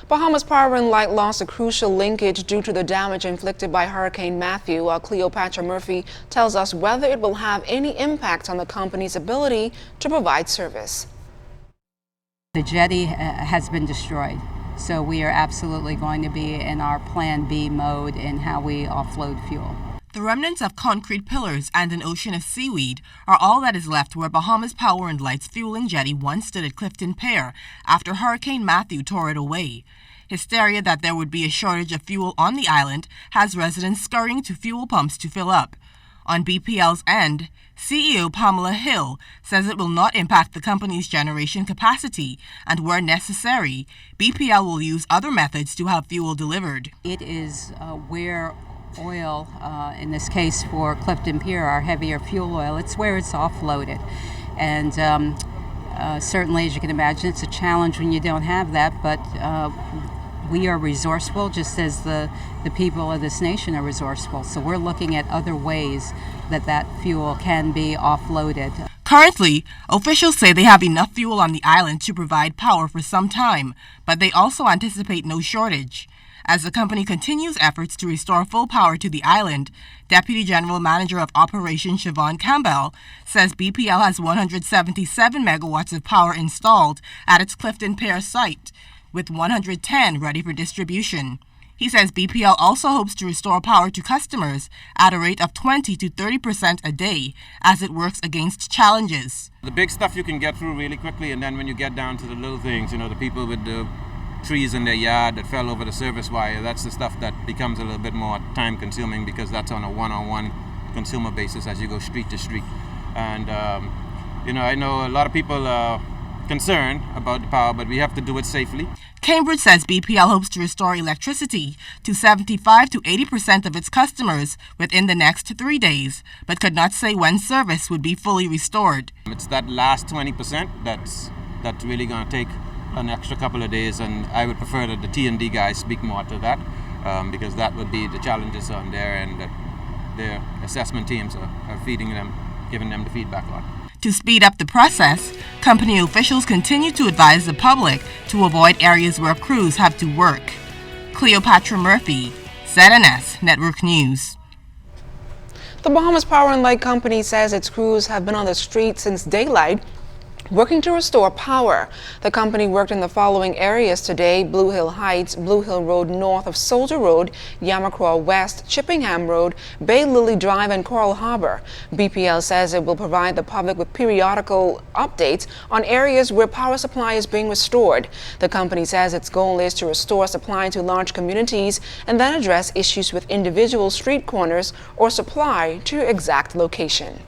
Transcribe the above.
Bahamas Power and Light lost a crucial linkage due to the damage inflicted by Hurricane Matthew. Cleopatra Murphy tells us whether it will have any impact on the company's ability to provide service. The jetty has been destroyed, so we are absolutely going to be in our Plan B mode in how we offload fuel. The remnants of concrete pillars and an ocean of seaweed are all that is left where Bahamas Power and Light's fueling jetty once stood at Clifton Pier after Hurricane Matthew tore it away. Hysteria that there would be a shortage of fuel on the island has residents scurrying to fuel pumps to fill up. On B.P.L's end, CEO Pamela Hill says it will not impact the company's generation capacity, and where necessary, B.P.L will use other methods to have fuel delivered. It is where oil, in this case for Clifton Pier, our heavier fuel oil, it's where it's offloaded. And certainly, as you can imagine, it's a challenge when you don't have that, but we are resourceful, just as the people of this nation are resourceful. So we're looking at other ways that fuel can be offloaded. Currently, officials say they have enough fuel on the island to provide power for some time, but they also anticipate no shortage. As the company continues efforts to restore full power to the island, Deputy General Manager of Operations Siobhan Campbell says B.P.L has 177 megawatts of power installed at its Clifton Pier site, with 110 ready for distribution. He says B.P.L also hopes to restore power to customers at a rate of 20 to 30% a day as it works against challenges. The big stuff you can get through really quickly, and then when you get down to the little things, the people with the trees in their yard that fell over the service wire, that's the stuff that becomes a little bit more time consuming, because that's on a one-on-one consumer basis as you go street to street. And I know a lot of people are concerned about the power, but we have to do it safely. Cambridge says B.P.L hopes to restore electricity to 75 to 80% of its customers within the next 3 days, but could not say when service would be fully restored. It's that last 20% that's really going to take an extra couple of days, and I would prefer that the T&D guys speak more to that, because that would be the challenges on there, and that their assessment teams are feeding them, giving them the feedback on. To speed up the process, company officials continue to advise the public to avoid areas where crews have to work. Cleopatra Murphy, ZNS Network News. The Bahamas Power and Light Company says its crews have been on the street since daylight, working to restore power. The company worked in the following areas today: Blue Hill Heights, Blue Hill Road north of Soldier Road, Yamacraw West, Chippingham Road, Bay Lily Drive, and Coral Harbor. B.P.L says it will provide the public with periodical updates on areas where power supply is being restored. The company says its goal is to restore supply to large communities and then address issues with individual street corners or supply to exact location.